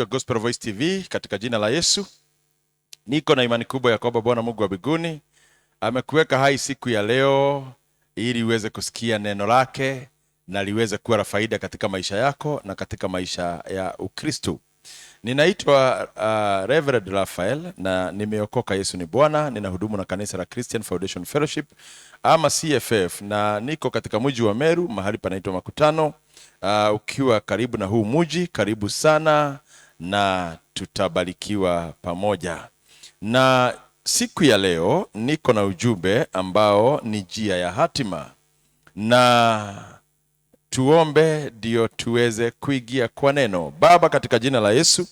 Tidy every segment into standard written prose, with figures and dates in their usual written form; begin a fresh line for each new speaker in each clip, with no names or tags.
Gospel Voice TV katika jina la Yesu. Niko na imani kubwa ya kwamba Bwana Mungu wa mbinguni amekuweka hai siku ya leo ili uweze kusikia neno lake na liweze kuwa la faida katika maisha yako na katika maisha ya Ukristo. Ninaitwa Reverend Raphael na nimeokoka. Yesu ni Bwana. Ninahudumu na kanisa la Christian Foundation Fellowship ama CFF, na niko katika mji wa Meru, mahali panaitwa Makutano. Ukiwa karibu na huu mji, karibu sana na tutabarikiwa pamoja. Na siku ya leo niko na ujumbe ambao ni njia ya hatima, na tuombe ndio tuweze kuingia kwa neno. Baba, katika jina la Yesu,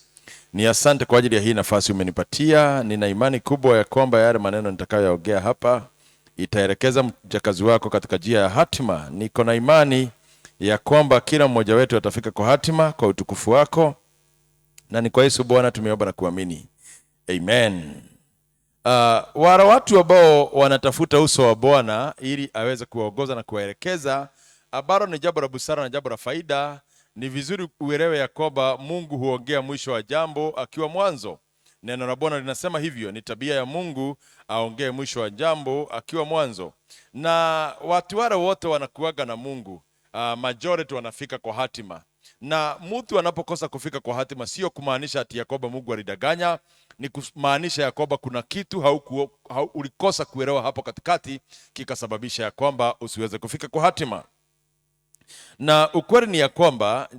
ni asante kwa ajili ya hii nafasi umenipatia. Nina imani kubwa ya kwamba yale maneno nitakayoyaongea hapa itaelekeza mjakazi wako katika njia ya hatima. Niko na imani ya kwamba kila mmoja wetu atafika kwa hatima kwa utukufu wako, na ni kwa Yesu Bwana tumeomba na kuamini, amen. Wale watu ambao wanatafuta uso wa Bwana ili aweze kuwaongoza na kuwaelekeza, ambalo ni jambo la busara na jambo la faida. Ni vizuri uelewe ya kwamba Mungu huongea mwisho wa jambo akiwa mwanzo. Neno la Bwana linasema hivyo, ni tabia ya Mungu aongee mwisho wa jambo akiwa mwanzo. Na watu wale wote wanakuaga na Mungu, majority wanafika kwa hatima. Na mtu anapokosa kufika kwa hatima, sio kumaanisha ati ya kwamba Mungu alidanganya, ni kumaanisha ya kwamba kuna kitu ulikosa kuelewa hapo katikati, kikasababisha ya kwamba usiweze kufika kwa hatima. Na ukweli ni ya kwamba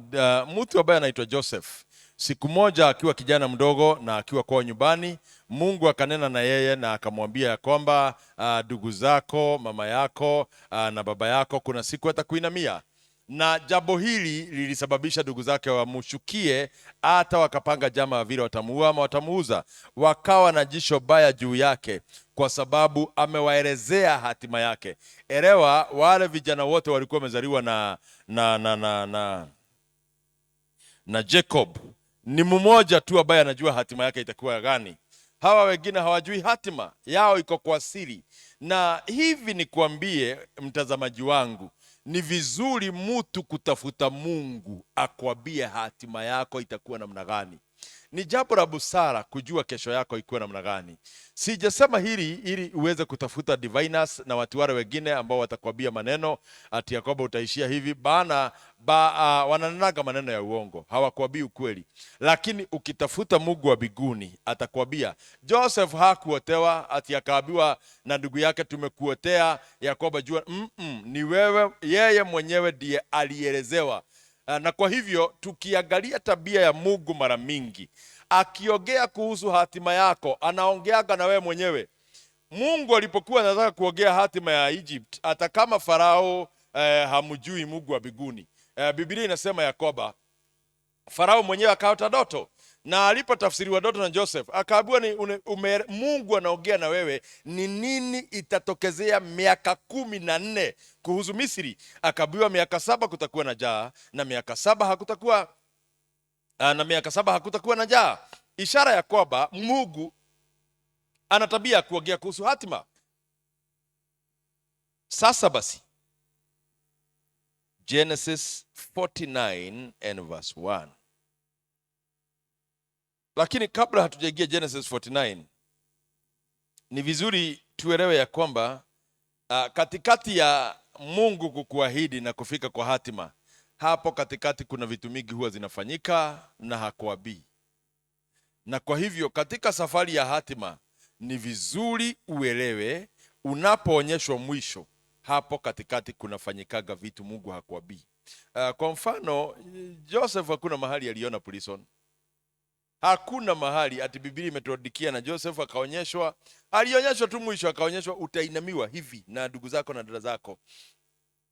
mtu ambaye anaitwa Joseph, siku moja akiwa kijana mdogo na akiwa kwa nyumbani, Mungu akanena na yeye na akamwambia ya kwamba ndugu zako, mama yako na baba yako kuna siku atakuinamia. Na jambo hili lilisababisha ndugu zake wamshukie, hata wakapanga jama vile watamuua ama watamuuza. Wakawa na jisho baya juu yake kwa sababu amewaelezea hatima yake. Elewa, wale vijana wote walikuwa wamezaliwa na Jacob. Ni mmoja tu ambaye anajua hatima yake itakuwa gani. Hawa wengine hawajui hatima yao, iko kwa siri. Na hivi nikwambie mtazamaji wangu, ni vizuri mtu kutafuta Mungu akwambie hatima yako itakuwa namna gani. Ni jambo la busara kujua kesho yako ikuwa namna gani. Sijasema hili ili uweze kutafuta diviners na watu wale wengine ambao watakwambia maneno ati ya kwamba utaishia hivi bana. Wananaga maneno ya uongo, hawakwambii ukweli. Lakini ukitafuta Mungu wa mbinguni atakwambia. Joseph hakuotewa ati akaambiwa na ndugu yake tumekuotea ya kwamba jua ni wewe. Yeye mwenyewe ndiye alielezewa. Na kwa hivyo tukiangalia tabia ya Mungu, mara mingi akiongea kuhusu hatima yako anaongeaga na wewe mwenyewe. Mungu alipokuwa anataka kuongea hatima ya Egypt, hata kama Farao hamjui Mungu wa mbinguni, Biblia inasema ya kwamba Farao mwenyewe akaota ndoto, na alipotafsiriwa ndoto na Joseph akaambiwa Mungu anaongea na wewe, ni nini itatokezea miaka 14 kuhusu Misri. Akaambiwa miaka 7 kutakuwa na njaa na miaka 7 hakutakuwa na njaa. Ishara ya kwamba Mungu ana tabia kuongea kuhusu hatima. Sasa basi, Genesis 49 and verse 1. Lakini kabla hatujaingia Genesis 49, ni vizuri tuelewe ya kwamba katikati ya Mungu kukuahidi na kufika kwa hatima, hapo katikati kuna vitu mingi huwa zinafanyika na hakuambii. Na kwa hivyo katika safari ya hatima ni vizuri uelewe, unapoonyeshwa mwisho, hapo katikati kunafanyikaga vitu Mungu hakuambii. Kwa mfano, Joseph hakuna mahali aliona prison. Hakuna mahali ati Biblia imetuandikia na Joseph akaonyeshwa. Alionyeshwa tu mwisho, akaonyeshwa utainamiwa hivi na ndugu zako na dada zako.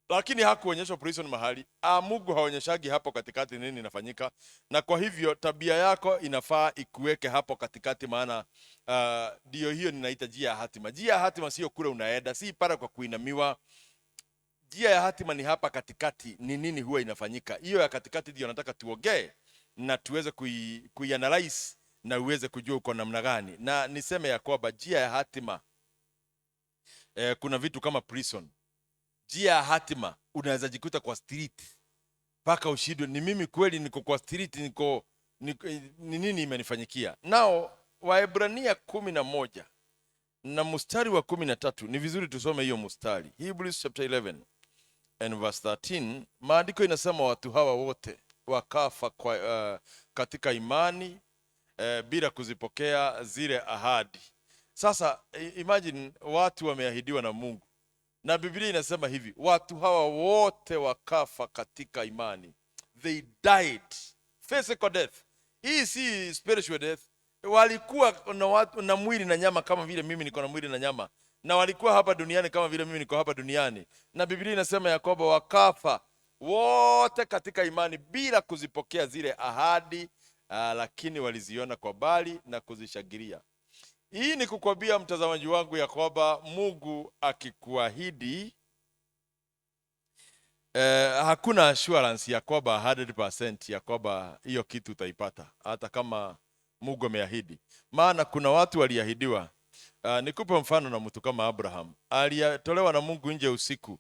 Lakini hakuonyeshwa prison mahali. Mungu haonyeshagi hapo katikati nini inafanyika. Na kwa hivyo tabia yako inafaa ikuweke hapo katikati, maana ndio hiyo ninaita njia ya hatima. Njia ya hatima sio kule unaenda, si para kwa kuinamiwa. Njia ya hatima ni hapa katikati, ni nini huwa inafanyika. Hiyo ya katikati ndio nataka tuongee na tuweze kuianalyze na uweze kujua uko namna gani. Na niseme ya kwamba njia ya hatima, kuna vitu kama prison. Njia ya hatima unaweza jikuta kwa street mpaka ushindwe, ni mimi kweli niko kwa street, ni nini imenifanyikia. Nao Waebrania 11 na mstari wa 13, ni vizuri tusome hiyo mstari. Hebrews chapter 11 and verse 13, maandiko inasema watu hawa wote wakafa katika imani bila kuzipokea zile ahadi. Sasa imagine watu wameahidiwa na Mungu, na Biblia inasema hivi, watu hawa wote wakafa katika imani. They died physical death. Hii si spiritual death. Walikuwa na watu na mwili na nyama kama vile mimi niko na mwili na nyama, na walikuwa hapa duniani kama vile mimi niko hapa duniani, na Biblia inasema ya kwamba wakafa wote katika imani bila kuzipokea zile ahadi, lakini waliziona kwa mbali na kuzishangilia. Hii ni kukwambia mtazamaji wangu ya kwamba Mungu akikuahidi, hakuna assurance ya kwamba 100% ya kwamba hiyo kitu utaipata, hata kama Mungu ameahidi. Maana kuna watu waliahidiwa. Nikupe mfano na mtu kama Abraham. Alitolewa na Mungu nje usiku,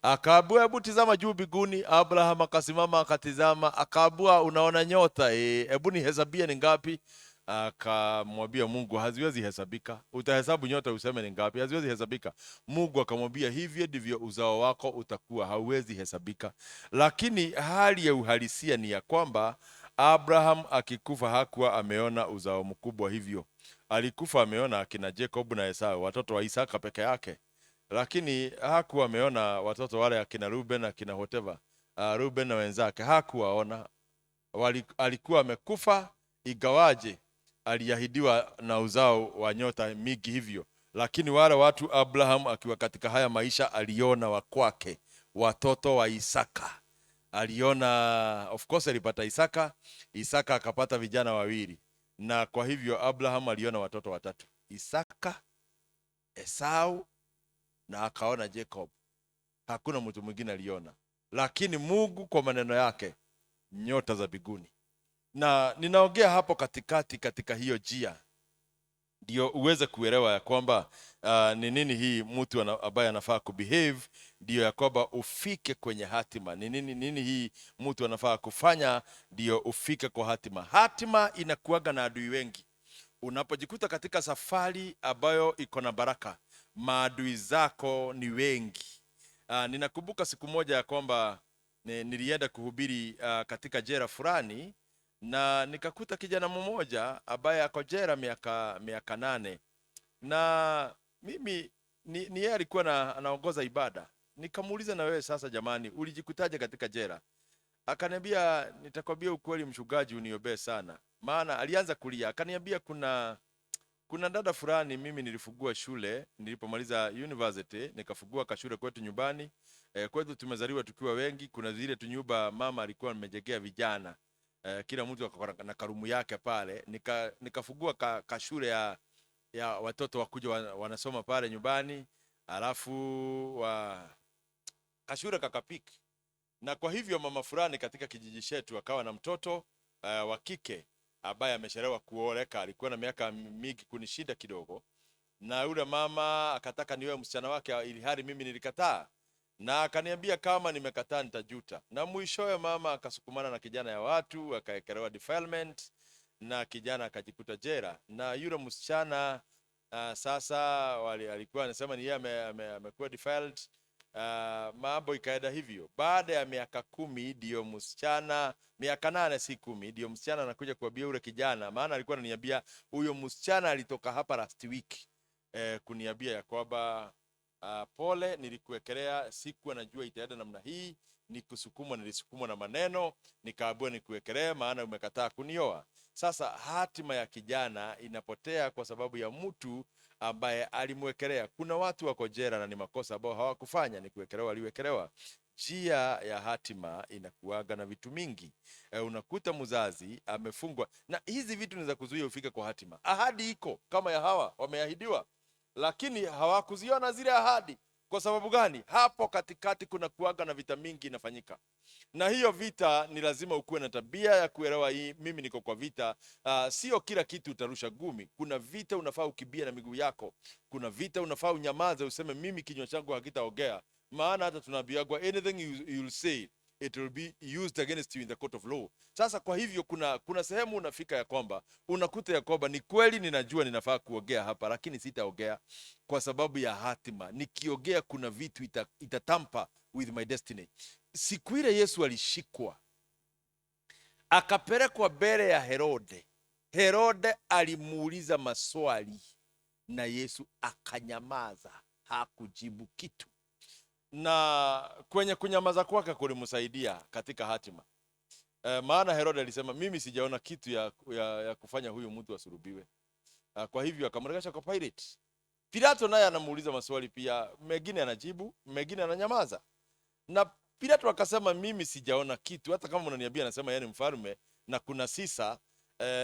akaambiwa hebu tizama juu mbinguni. Abraham akasimama akatizama, akaambiwa unaona nyota, hebu nihesabie ni ngapi? Akamwambia Mungu, haziwezi hesabika. Utahesabu nyota useme ni ngapi? Haziwezi hesabika. Mungu akamwambia, hivyo ndivyo uzao wako utakuwa, hauwezi hesabika. Lakini hali ya uhalisia ni ya kwamba Abraham akikufa hakuwa ameona uzao mkubwa hivyo. Alikufa ameona akina Jacob na Esau, watoto wa Isaka peke yake, lakini hakuwa ameona watoto wale akina Ruben, akina whatever, Ruben na wenzake hakuwaona. Alikuwa amekufa, igawaje aliahidiwa na uzao wa nyota mingi hivyo. Lakini wale watu Abraham akiwa katika haya maisha aliona wa kwake, watoto wa Isaka. Aliona, of course alipata Isaka, Isaka akapata vijana wawili, na kwa hivyo Abraham aliona watoto watatu, Isaka, Esau na akaona Jacob. Hakuna mtu mwingine aliona, lakini Mungu kwa maneno yake, nyota za mbinguni. Na ninaongea hapo katikati katika hiyo njia ndio uweze kuelewa ya kwamba ni nini hii mtu ambaye anafaa kubehave, ndio ya kwamba ufike kwenye hatima. Ni nini hii mtu anafaa kufanya ndio ufike kwa hatima. Hatima inakuaga na adui wengi. Unapojikuta katika safari ambayo iko na baraka, maadui zako ni wengi. Ninakumbuka siku moja ya kwamba nilienda kuhubiri katika jela fulani, na nikakuta kijana mmoja ambaye ako jela miaka 8, na mimi ni yeye alikuwa anaongoza ibada. Nikamuuliza, na wewe sasa jamani, ulijikutaje katika jela? Akaniambia, nitakwambia ukweli mchungaji, uniombee sana. Maana alianza kulia, akaniambia kuna dada fulani mimi nilifungua shule nilipomaliza university, nikafungua kashule kwetu nyumbani. Kwetu tumezaliwa tukiwa wengi, kuna zile tunyumba mama alikuwa amejengea vijana. Kila mtu akawa na karumu yake pale. Nikafungua kashule ya watoto wakuja wanasoma pale nyumbani, alafu kashule kakapiki. Na kwa hivyo mama fulani katika kijiji chetu akawa na mtoto wa kike ambaye amechelewa kuoleka, alikuwa na miaka mingi kunishinda kidogo, na yule mama akataka niwe msichana wake, ili hali mimi nilikataa, na akaniambia kama nimekataa nitajuta. Na mwishowe mama akasukumana na kijana ya watu, akaekelewa defilement, na kijana akajikuta jela. Na yule msichana sasa alikuwa anasema ni yeye amekuwa defiled. Mambo ikaenda hivyo. Baada ya miaka 10 ndio msichana, miaka 8 si 10, ndio msichana anakuja kuambia yule kijana, maana alikuwa ananiambia huyo msichana alitoka hapa last week kuniambia ya kwamba pole, nilikuwekelea, siku anajua itaenda namna hii, nilisukumwa na maneno, nikaambiwa nikuwekelea maana umekataa kunioa. Sasa hatima ya kijana inapotea kwa sababu ya mtu ambaye alimwekelea. Kuna watu wako jela na ni makosa ambao hawakufanya, ni kuwekelewa aliwekelewa. Njia ya hatima inakuaga na vitu mingi. Unakuta mzazi amefungwa, na hizi vitu ni za kuzuia ufike kwa hatima. Ahadi iko kama ya Hawa, wameahidiwa, lakini hawakuziona zile ahadi. Kwa sababu gani? Hapo katikati kuna kuaga na vita mingi inafanyika, na hiyo vita ni lazima ukuwe na tabia ya kuelewa hii, mimi niko kwa vita. Sio kila kitu utarusha gumi. Kuna vita unafaa ukibia na miguu yako. Kuna vita unafaa unyamaze, useme mimi kinywa changu hakitaongea. Maana hata tunaambiwa anything you'll say it will be used against you in the court of law. Sasa kwa hivyo kuna sehemu unafika ya kwamba unakuta ya kwamba ni kweli ninajua ninafaa kuongea hapa, lakini sitaongea kwa sababu ya hatima. Nikiongea kuna vitu itatampa with my destiny. Siku ile Yesu alishikwa akapelekwa mbele ya Herode. Herode alimuuliza maswali na Yesu akanyamaza, hakujibu kitu. Na kwenye kunyamaza kwake kulimsaidia katika hatima. Maana Herode alisema mimi sijaona kitu ya kufanya huyu mtu asulubiwe. Kwa hivyo akamrejesha kwa Pilate. Pilato naye anamuuliza maswali pia, mengine anajibu, mengine ananyamaza. Na Pilato akasema mimi sijaona kitu, hata kama unaniambia anasema yeye ni mfalme na kuna Sisa,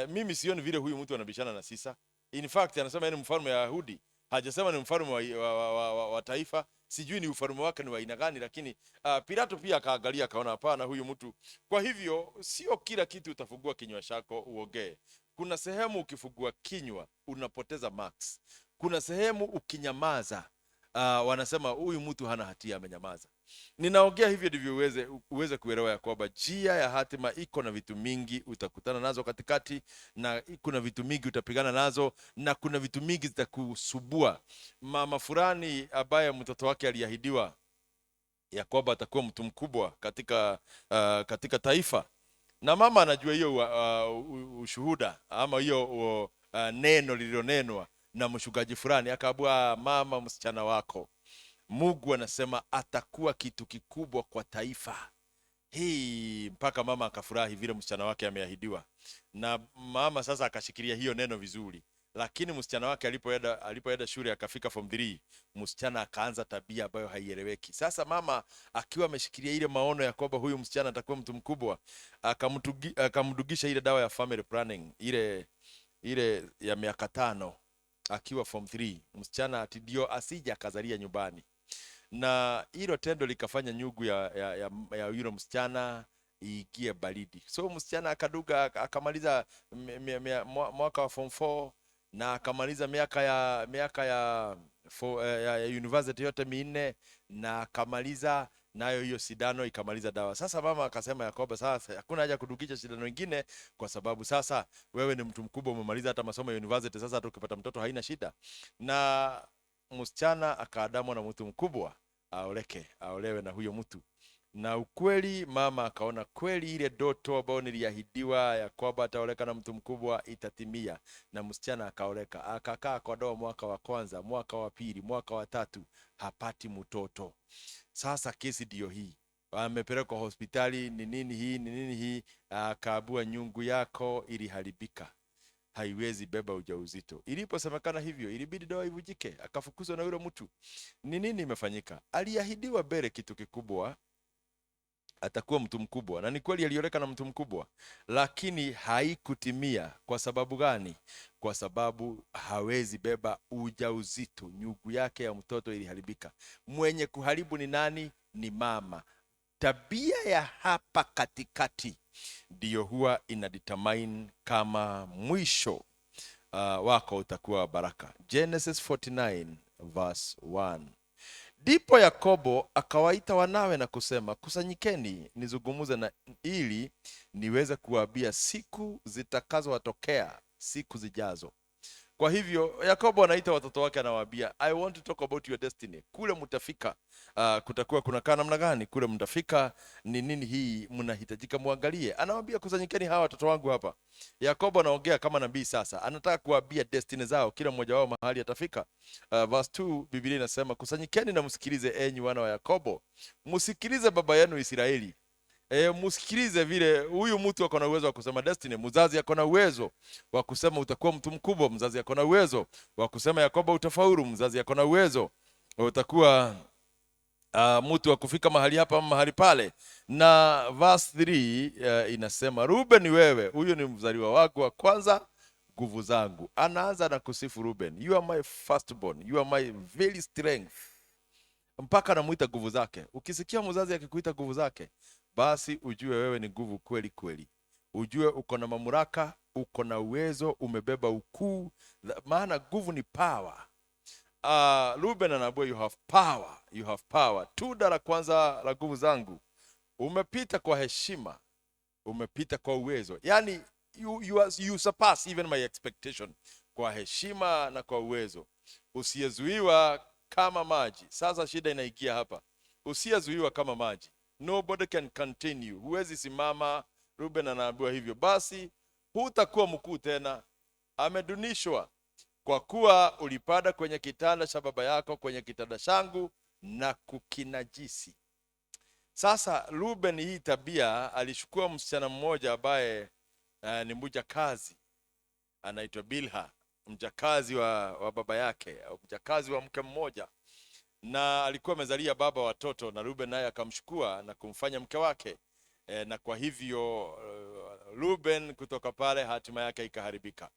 mimi sioni vile huyu mtu anabishana na Sisa. In fact anasema yeye ni mfalme wa Yahudi, hajasema ni mfalme wa taifa. Sijui ni ufalme wake ni wa aina gani, lakini Pilato pia akaangalia akaona hapana, huyu mtu. Kwa hivyo sio kila kitu utafungua kinywa chako uongee. Kuna sehemu ukifungua kinywa unapoteza marks. Kuna sehemu ukinyamaza wanasema huyu mtu hana hatia, amenyamaza. Ninaongea hivyo ndivyo uweze kuelewa ya kwamba njia ya hatima iko na vitu mingi utakutana nazo katikati, na kuna vitu mingi utapigana nazo, na kuna vitu mingi zitakusubua. Mama fulani ambaye mtoto wake aliahidiwa ya kwamba atakuwa mtu mkubwa katika taifa, na mama anajua hiyo ushuhuda ama hiyo neno lililonenwa na mshugaji fulani, akaambia mama, msichana wako Mungu anasema atakuwa kitu kikubwa kwa taifa hii. Mpaka mama akafurahi vile msichana wake ameahidiwa, na mama sasa akashikilia hiyo neno vizuri. Lakini msichana wake alipoenda shule akafika form 3, msichana akaanza tabia ambayo haieleweki. Sasa mama akiwa ameshikilia ile maono ya kwamba huyu msichana atakuwa mtu mkubwa, akamdugisha ile dawa ya family planning ile ya miaka 5 akiwa form 3. Msichana ati ndio asija akazalia nyumbani, na hilo tendo likafanya nyugu ya yule msichana iingie baridi. So msichana akaduga akamaliza mwaka wa form 4 na akamaliza miaka ya university yote 4, na akamaliza nayo hiyo sindano ikamaliza dawa. Sasa mama akasema ya kwamba sasa hakuna haja kudugisha sindano nyingine, kwa sababu sasa wewe ni mtu mkubwa, umemaliza hata masomo ya university, sasa hata ukipata mtoto haina shida. Na msichana akaadamwa na mtu mkubwa aolewe na huyo mtu. Na ukweli mama akaona kweli ile ndoto ambayo niliahidiwa ya kwamba ataoleka na mtu mkubwa itatimia, na msichana akaoleka. Akakaa kwa ndoa mwaka wa kwanza, mwaka wa pili, mwaka wa 3, hapati mtoto. Sasa kesi ndio hii, amepelekwa hospitali. Ni nini hii? Akaabua nyungu yako iliharibika, haiwezi beba ujauzito. Iliposemekana hivyo, ilibidi dawa ivujike, akafukuzwa na yule mtu. Ni nini imefanyika? Aliahidiwa mbele kitu kikubwa, atakuwa mtu mkubwa, na ni kweli alioleka na mtu mkubwa, lakini haikutimia. Kwa sababu gani? Kwa sababu hawezi beba ujauzito, nyugu yake ya mtoto iliharibika. Mwenye kuharibu ni nani? Ni mama. Tabia ya hapa katikati ndiyo huwa inadetermine kama mwisho wako utakuwa baraka. Genesis 49 verse 1. Ndipo Yakobo akawaita wanawe na kusema, kusanyikeni nizungumuze na ili niweze kuwaambia siku zitakazowatokea siku zijazo. Kwa hivyo Yakobo anaita watoto wake, anawaambia I want to talk about your destiny. Kule mtafika kutakuwa kunakaa namna gani? Kule mtafika ni nini hii mnahitajika muangalie. Anawaambia kusanyikeni hawa watoto wangu hapa. Yakobo anaongea kama nabii sasa. Anataka kuwaambia destiny zao, kila mmoja wao mahali atafika. Verse 2 Biblia inasema, kusanyikeni na msikilize enyi wana wa Yakobo. Msikilize baba yenu Israeli. Msikilize vile huyu mtu ako na uwezo wa kusema destiny. Mzazi ako na uwezo wa kusema utakuwa mtu mkubwa. Mzazi ako na uwezo wa kusema Yakobo utafaulu. Mzazi ako na uwezo utakuwa mtu wa kufika mahali hapa mahali pale. Na verse 3 inasema, Ruben wewe, huyu ni mzaliwa wangu wa kwanza, nguvu zangu. Anaanza na kusifu Ruben, you are my firstborn, you are my very strength. Mpaka anamuita nguvu zake. Ukisikia mzazi akikuita nguvu zake, basi ujue wewe ni nguvu kweli kweli. Ujue uko na mamlaka, uko na uwezo, umebeba ukuu, maana nguvu ni power. Ruben anaambia you have power, you have power. Tunda la kwanza la nguvu zangu, umepita kwa heshima, umepita kwa uwezo. Yani you surpass even my expectation, kwa heshima na kwa uwezo, usiyezuiwa kama maji. Sasa shida inaingia hapa, usiyezuiwa kama maji, nobody can contain you, huwezi simama. Ruben anaambiwa hivyo, basi hutakuwa mkuu tena, amedunishwa, kwa kuwa ulipanda kwenye kitanda cha baba yako, kwenye kitanda changu na kukinajisi. Sasa Ruben, hii tabia, alichukua msichana mmoja ambaye ni mjakazi, anaitwa Bilha, mjakazi wa baba yake, au mjakazi wa mke mmoja, na alikuwa amezalia baba watoto, na Ruben naye akamchukua na kumfanya mke wake. Na kwa hivyo Ruben kutoka pale hatima yake ikaharibika.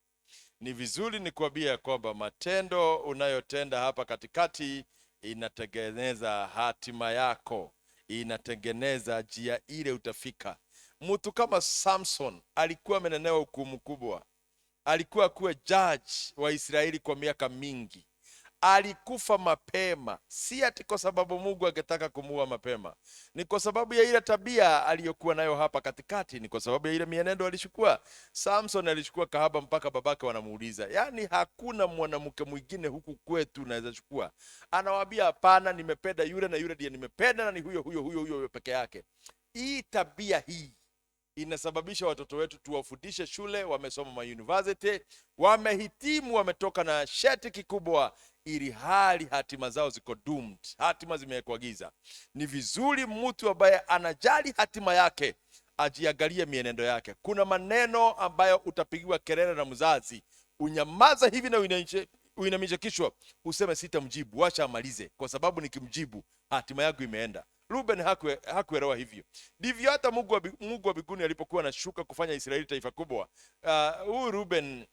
Ni vizuri nikuambia kwamba matendo unayotenda hapa katikati inatengeneza hatima yako, inatengeneza njia ile utafika. Mtu kama Samson alikuwa amenenewa hukumu kubwa, alikuwa kuwa judge wa Israeli kwa miaka mingi, alikufa mapema. Si ati kwa sababu Mungu angetaka kumuua mapema, ni kwa sababu ya ile tabia aliyokuwa nayo hapa katikati, ni kwa sababu ya ile mienendo alichukua. Samson alichukua kahaba mpaka babake wanamuuliza, yani hakuna mwanamke mwingine huku kwetu naweza chukua. Anawaambia hapana, nimependa yule na yule ndiye nimependa, na ni huyo peke yake. Hii tabia hii inasababisha watoto wetu tuwafundishe shule, wamesoma ma university, wamehitimu, wametoka na sheti kikubwa, ili hali hatima zao ziko doomed, hatima zimewekwa giza. Ni vizuri mtu ambaye anajali hatima yake ajiangalie mienendo yake. Kuna maneno ambayo utapigiwa kelele na mzazi, unyamaza hivi na uinamisha kichwa, useme sitamjibu, wacha amalize, kwa sababu nikimjibu hatima yangu imeenda. Ruben hakuelewa hivyo. Ndivyo hata Mungu wa mbinguni alipokuwa anashuka kufanya Israeli taifa kubwa, huyu Ruben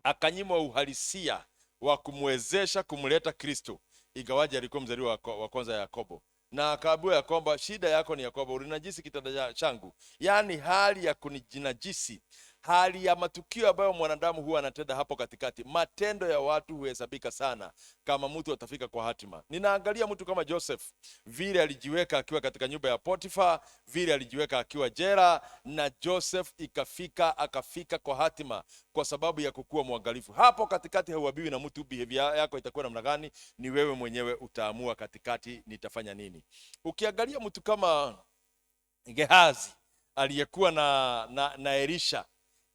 akanyimwa uhalisia wa kumwezesha kumleta Kristo, ingawaje alikuwa mzaliwa wa kwanza Yakobo, na akaambiwa ya kwamba shida yako ni Yakobo, ulinajisi kitanda changu. Yani hali ya kunijinajisi, hali ya matukio ambayo mwanadamu huwa anatenda hapo katikati. Matendo ya watu huhesabika sana kama mtu atafika kwa hatima. Ninaangalia mtu kama Joseph, vile alijiweka akiwa katika nyumba ya Potifa, vile alijiweka akiwa jela, na Joseph akafika kwa hatima kwa sababu ya kukuwa mwangalifu. Hapo katikati hauambiwi na mtu behavior yako itakuwa namna gani, ni wewe mwenyewe utaamua katikati nitafanya nini. Ukiangalia mtu kama Gehazi aliyekuwa na Elisha,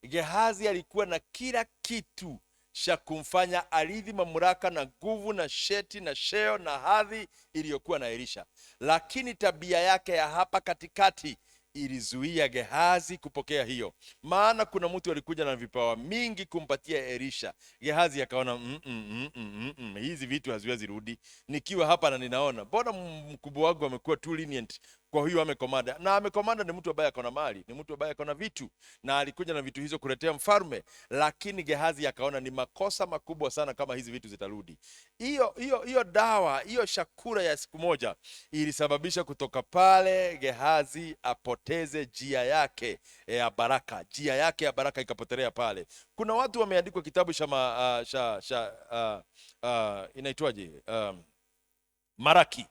Gehazi alikuwa na kila kitu cha kumfanya arithi mamlaka na nguvu na sheti na sheo na hadhi iliyokuwa na Elisha, lakini tabia yake ya hapa katikati ilizuia Gehazi kupokea hiyo. Maana kuna mtu alikuja na vipawa mingi kumpatia Elisha. Gehazi akaona hizi vitu haziwezi rudi, nikiwa hapa na ninaona mbona mkubwa wangu amekuwa too lenient, kwa hiyo amekomanda. Na amekomanda ni mtu ambaye akona mali, ni mtu ambaye akona vitu, na alikuja na vitu hizo kuletea mfalme. Lakini Gehazi akaona ni makosa makubwa sana kama hizi vitu zitarudi. Hiyo dawa, hiyo shakura ya siku moja ilisababisha kutoka pale Gehazi apoteze njia yake ya baraka. Njia yake ya baraka ikapotelea pale. Kuna watu wameandikwa kitabu inaitwaje, Maraki.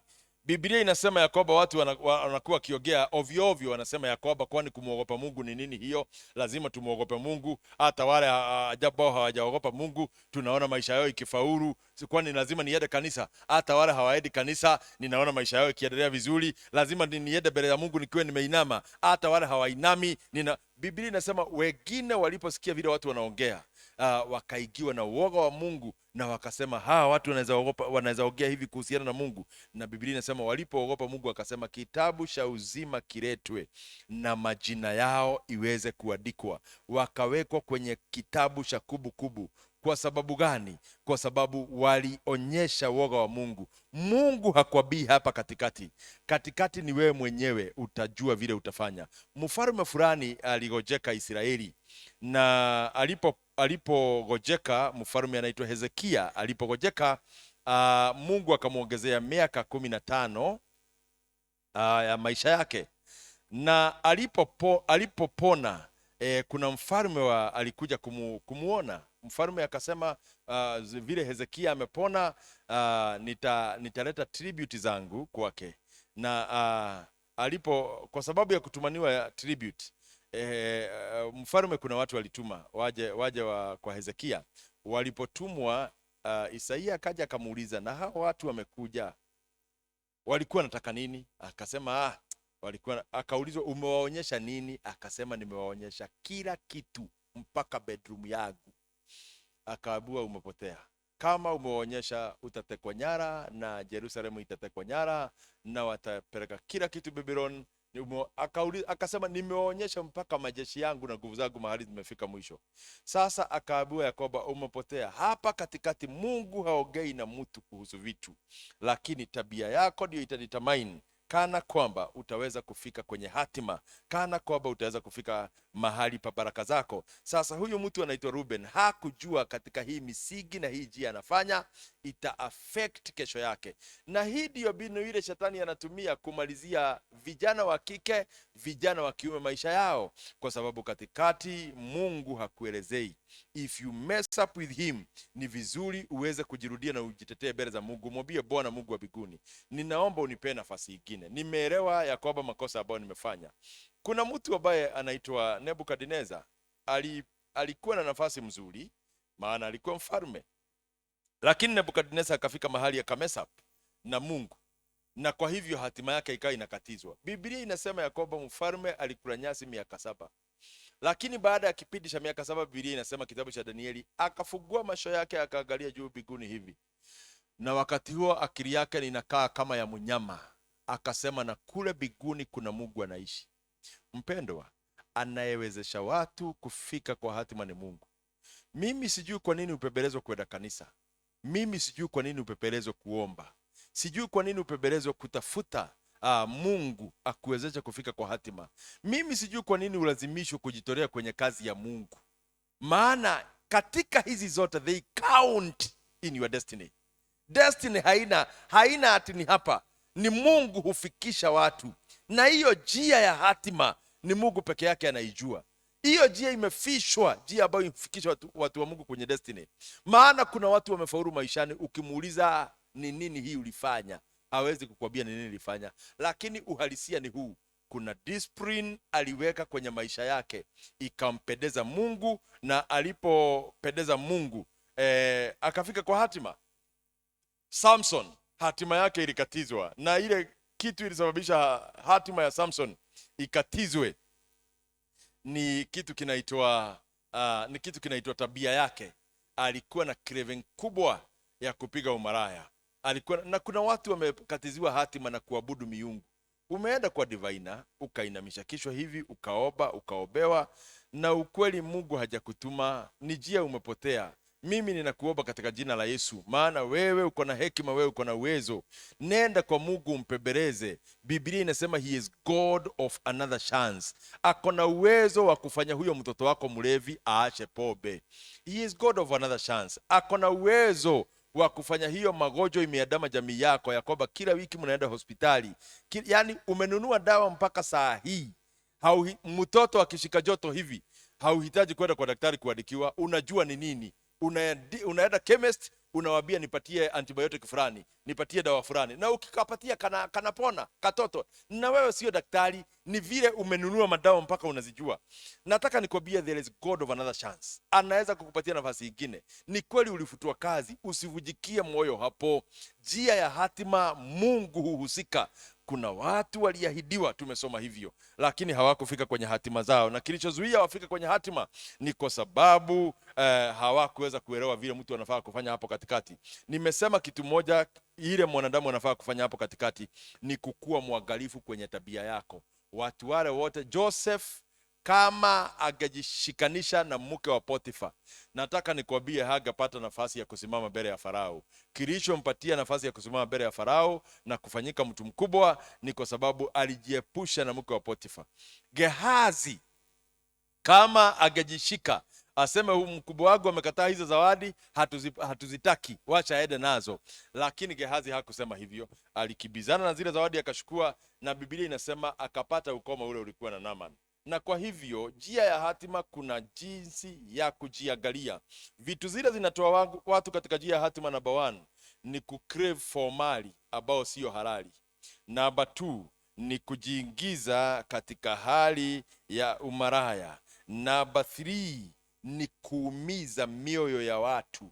Biblia inasema ya kwamba watu wanakuwa kiogea ovyo ovyo, wanasema ya kwamba kwani kumuogopa Mungu ni nini hiyo? Lazima tumuogope Mungu. Hata wale ajabu hawajaogopa Mungu tunaona maisha yao ikifaulu. Kwani lazima niende kanisa? Hata wale hawaendi kanisa ninaona maisha yao ikiendelea vizuri. Lazima niende mbele ya Mungu nikiwa nimeinama? Hata wale hawainami Biblia inasema wengine waliposikia vile watu wanaongea, wakaigiwa na uoga wa Mungu, na wakasema hawa watu wanaweza ongea hivi kuhusiana na Mungu. Na Biblia inasema walipoogopa Mungu wakasema kitabu cha uzima kiletwe na majina yao iweze kuandikwa, wakawekwa kwenye kitabu cha kumbukumbu. Kwa sababu gani? Kwa sababu walionyesha uoga wa Mungu. Mungu hakwambii hapa katikati. Katikati ni wewe mwenyewe utajua vile utafanya. Mfalme fulani aligojeka Israeli, na alipogojeka, mfalme anaitwa Hezekia, alipogojeka Mungu akamwongezea miaka 15 ya maisha yake. Na alipopona, kuna mfalme alikuja kumuona. Mfalme akasema vile Hezekia amepona, nitaleta tribute zangu kwake, na kwa sababu ya kutumaniwa tribute, mfalme, kuna watu walituma waje kwa Hezekia. Walipotumwa, Isaia akaja akamuuliza, na hao watu wamekuja walikuwa nataka nini? Akasema akaulizwa, umewaonyesha nini? Akasema, nimewaonyesha kila kitu mpaka bedroom yangu. Akaambiwa, umepotea. Kama umewaonyesha, utatekwa nyara na Yerusalemu itatekwa nyara na watapeleka kila kitu Babylon. Akasema, nimewaonyesha mpaka majeshi yangu na nguvu zangu mahali zimefika mwisho. Sasa akaambiwa Yakoba, umepotea. Hapa katikati Mungu haongei na mtu kuhusu vitu, lakini tabia yako ndio itadetermine kana kwamba utaweza kufika kwenye hatima, kana kwamba utaweza kufika mahali pa baraka zako. Sasa huyu mtu anaitwa Ruben hakujua katika hii misingi na hii njia anafanya ita affect kesho yake, na hii ndio mbinu ile shetani anatumia kumalizia vijana wa kike, vijana wa kiume maisha yao, kwa sababu katikati Mungu hakuelezei. If you mess up with him, ni vizuri uweze kujirudia na ujitetee mbele za Mungu. Mwambie, Bwana Mungu wa mbinguni, ninaomba unipe nafasi nyingine. Nimeelewa ya kwamba makosa ambayo nimefanya. Kuna mtu ambaye anaitwa Nebukadneza, alikuwa na nafasi mzuri, maana alikuwa mfalme, lakini Nebukadneza akafika mahali ya mess up na Mungu, na kwa hivyo hatima yake ikawa inakatizwa. Biblia inasema ya kwamba mfalme alikula nyasi miaka 7. Lakini baada ya kipindi cha miaka 7, Biblia inasema kitabu cha Danieli, akafungua macho yake akaangalia juu mbinguni hivi, na wakati huo akili yake inakaa kama ya mnyama. Akasema, na kule mbinguni kuna Mungu anaishi. Mpendwa, anayewezesha watu kufika kwa hatima ni Mungu. Mimi sijui kwa nini upembelezwa kwenda kanisa. Mimi sijui kwa nini upembelezwa kuomba. Sijui kwa nini upembelezwa kutafuta Mungu akuwezesha kufika kwa hatima. Mimi sijui kwa nini ulazimishwa kujitolea kwenye kazi ya Mungu. Maana katika hizi zote they count in your destiny. Destiny haina ati ni hapa. Ni Mungu hufikisha watu. Na hiyo njia ya hatima ni Mungu peke yake anaijua. Hiyo njia imefishwa, njia ambayo imefikisha watu wa Mungu kwenye destiny. Maana kuna watu wamefaulu maishani, ukimuuliza ni nini hii ulifanya, hawezi kukwambia ni nini ulifanya. Lakini uhalisia ni huu. Kuna discipline aliweka kwenye maisha yake, ikampendeza Mungu, na alipopendeza Mungu akafika kwa hatima. Samson, hatima yake ilikatizwa, na ile kitu ilisababisha hatima ya Samson ikatizwe ni kitu kinaitwa tabia yake. Alikuwa na craving kubwa ya kupiga umaraya. Na kuna watu wamekatiziwa hatima na kuabudu miungu. Umeenda kwa diviner, ukainamisha kichwa hivi, ukaoba, ukaobewa, na ukweli Mungu hajakutuma, ni njia umepotea. Mimi ninakuomba katika jina la Yesu, maana wewe uko na hekima, wewe uko na uwezo. Nenda kwa Mungu umpembeleze. Biblia inasema he is God of another chance. Ako na uwezo wa kufanya huyo mtoto wako mlevi aache pombe. He is God of another chance. Ako na uwezo wa kufanya hiyo magonjwa imeandama jamii yako, ya kwamba kila wiki mnaenda hospitali. Yaani umenunua dawa mpaka saa hii. Mtoto akishika joto hivi, hauhitaji kwenda kwa daktari kuandikiwa, unajua ni nini. Unaenda chemist, unawaambia nipatie antibiotic fulani, nipatie dawa fulani, na ukikapatia kanapona katoto. Na wewe sio daktari, ni vile umenunua madawa mpaka unazijua. Nataka nikwambie, there is God of another chance. Anaweza kukupatia nafasi nyingine. Ni kweli ulifutwa kazi, usivujikie moyo hapo. Njia ya hatima Mungu huhusika. Kuna watu waliahidiwa, tumesoma hivyo, lakini hawakufika kwenye hatima zao, na kilichozuia wafike kwenye hatima ni kwa sababu hawakuweza kuelewa vile mtu anafaa kufanya hapo katikati. Nimesema kitu moja, ile mwanadamu anafaa kufanya hapo katikati ni kukua mwangalifu kwenye tabia yako. Watu wale wote, Joseph kama angejishikanisha na mke wa Potifa, nataka nikwambie hangepata nafasi ya kusimama mbele ya Farao. Kilichompatia nafasi ya kusimama mbele ya Farao na kufanyika mtu mkubwa ni kwa sababu alijiepusha na mke wa Potifa. Gehazi kama angejishika, aseme mkubwa wangu amekataa hizo zawadi, hatuzitaki, wacha aende nazo. Lakini Gehazi hakusema hivyo, alikibizana na zile zawadi akachukua, na Biblia inasema akapata ukoma ule ulikuwa na Naaman. Na kwa hivyo njia ya hatima kuna jinsi ya kujiangalia. Vitu zile zinatoa watu katika njia ya hatima. Number 1 ni kucrave for mali ambao sio halali. Number 2 ni kujiingiza katika hali ya umaraya. Namba 3 ni kuumiza mioyo ya watu.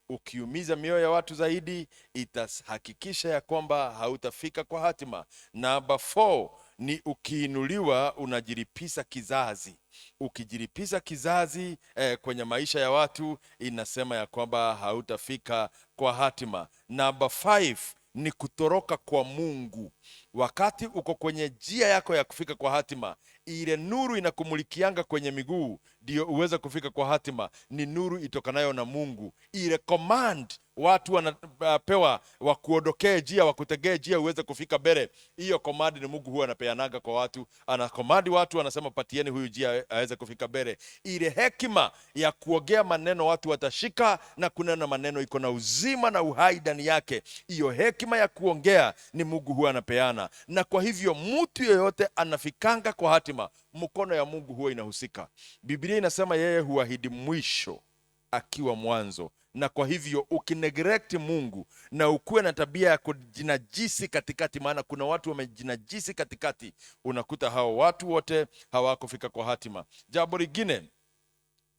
Ukiumiza mioyo ya watu zaidi, itahakikisha ya kwamba hautafika kwa hatima. Namba 4 ni ukiinuliwa unajiripisa kizazi. Ukijiripisa kizazi kwenye maisha ya watu, inasema ya kwamba hautafika kwa hatima. Namba 5 ni kutoroka kwa Mungu. Wakati uko kwenye njia yako ya kufika kwa hatima, ile nuru inakumulikianga kwenye miguu ndio uweze kufika kwa hatima, ni nuru itokanayo na Mungu. Ile command watu wanapewa wakuondokee njia, wakutegee njia uweze kufika mbele, hiyo command ni Mungu huwa anapeanaga kwa watu. Ana command watu, anasema patieni huyu njia aweze kufika mbele. Ile hekima ya kuongea maneno watu watashika, na kunena maneno iko na uzima na uhai ndani yake, hiyo hekima ya kuongea ni Mungu huwa anapeana. Na kwa hivyo mtu yeyote anafikanga kwa hatima, mkono ya Mungu huwa inahusika. Biblia inasema yeye huahidi mwisho akiwa mwanzo. Na kwa hivyo ukineglect Mungu na ukuwe na tabia ya kujinajisi katikati, maana kuna watu wamejinajisi katikati, unakuta hao watu wote hawakufika kwa hatima. Jambo lingine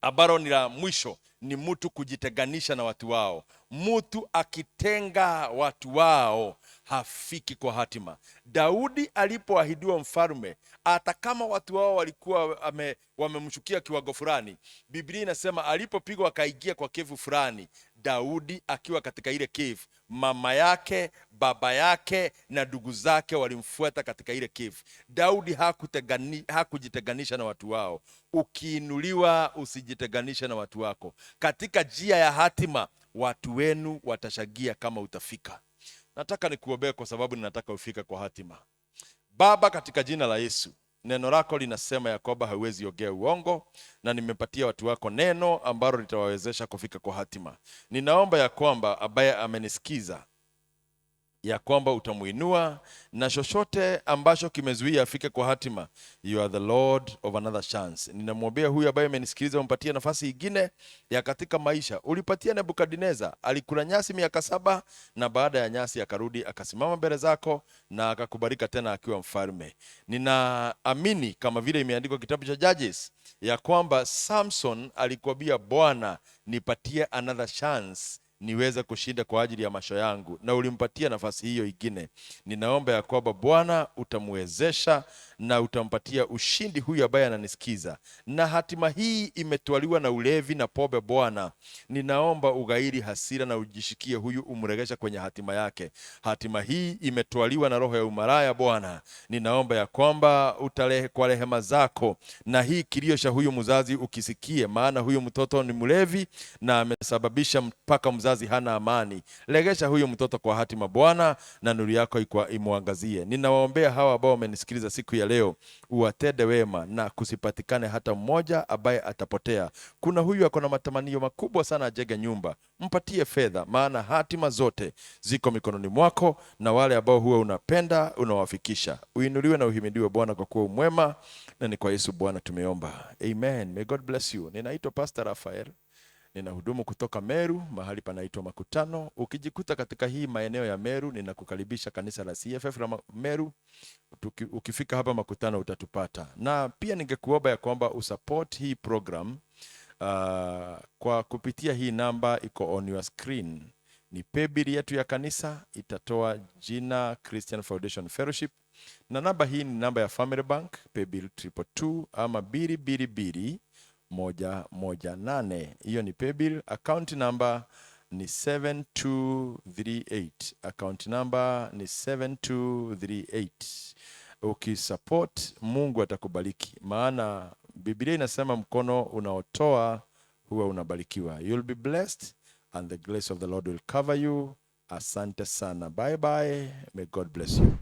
ambalo ni la mwisho ni mtu kujitenganisha na watu wao. Mtu akitenga watu wao hafiki kwa hatima. Daudi alipoahidiwa mfalme, hata kama watu wao walikuwa wamemshukia kiwango fulani, Biblia inasema alipopigwa akaingia kwa kevu fulani, Daudi akiwa katika ile cave, mama yake, baba yake na ndugu zake walimfuata katika ile cave. Daudi hakujitenganisha na watu wao. Ukiinuliwa usijitenganishe na watu wako. Katika njia ya hatima, watu wenu watashagia kama utafika. Nataka nikuombee kwa sababu ninataka ufika kwa hatima. Baba, katika jina la Yesu, neno lako linasema ya kwamba hauwezi ongea uongo, na nimepatia watu wako neno ambalo litawawezesha kufika kwa hatima. Ninaomba ya kwamba ambaye amenisikiza ya kwamba utamuinua, na chochote ambacho kimezuia afike kwa hatima, you are the Lord of another chance. Ninamwombea huyu ambaye amenisikiliza, umpatie nafasi nyingine ya katika maisha. Ulipatia Nebukadneza, alikula nyasi miaka 7 na baada ya nyasi akarudi akasimama mbele zako na akakubarika tena akiwa mfalme. Ninaamini kama vile imeandikwa kitabu cha Judges ya kwamba Samson alikwambia, Bwana nipatie another chance niweze kushinda kwa ajili ya maisha yangu, na ulimpatia nafasi hiyo ingine. Ninaomba ya kwamba Bwana utamwezesha na utampatia ushindi huyu ambaye ananisikiza, na hatima hii imetwaliwa na ulevi na pombe. Bwana, ninaomba ugairi hasira na ujishikie huyu, umregesha kwenye hatima yake. Hatima hii imetwaliwa na roho ya umaraya. Bwana, ninaomba ya kwamba utalehe kwa rehema zako, na hii kilio cha huyu mzazi ukisikie, maana huyu mtoto ni mlevi na amesababisha mpaka mzazi hana amani. Legesha huyu mtoto kwa hatima Bwana, na nuru yako imwangazie. Ninawaombea hawa ambao wamenisikiliza siku ya leo, uwatende wema na kusipatikane hata mmoja ambaye atapotea. Kuna huyu ako na matamanio makubwa sana ajenge nyumba, mpatie fedha, maana hatima zote ziko mikononi mwako, na wale ambao huwa unapenda unawafikisha. Uinuliwe na uhimidiwe Bwana kwa kuwa mwema, na ni kwa Yesu Bwana tumeomba. Amen. May God bless you. Ninaitwa Pastor Raphael. Ninahudumu kutoka Meru, mahali panaitwa Makutano. Ukijikuta katika hii maeneo ya Meru, ninakukaribisha kanisa la CFF la Meru. Ukifika hapa Makutano utatupata. Na pia ningekuomba ya kwamba usupport hii program kwa kupitia hii namba iko on your screen. Ni paybill yetu ya kanisa, itatoa jina Christian Foundation Fellowship. Na namba hii ni namba ya Family Bank, paybill 222 ama 222-118. Hiyo ni paybill. Account number ni 7238. Account number ni 7238. Ukisupport, Mungu atakubariki, maana Biblia inasema mkono unaotoa huwa unabarikiwa. You'll be blessed and the grace of the Lord will cover you. Asante sana. Bye bye. May God bless you.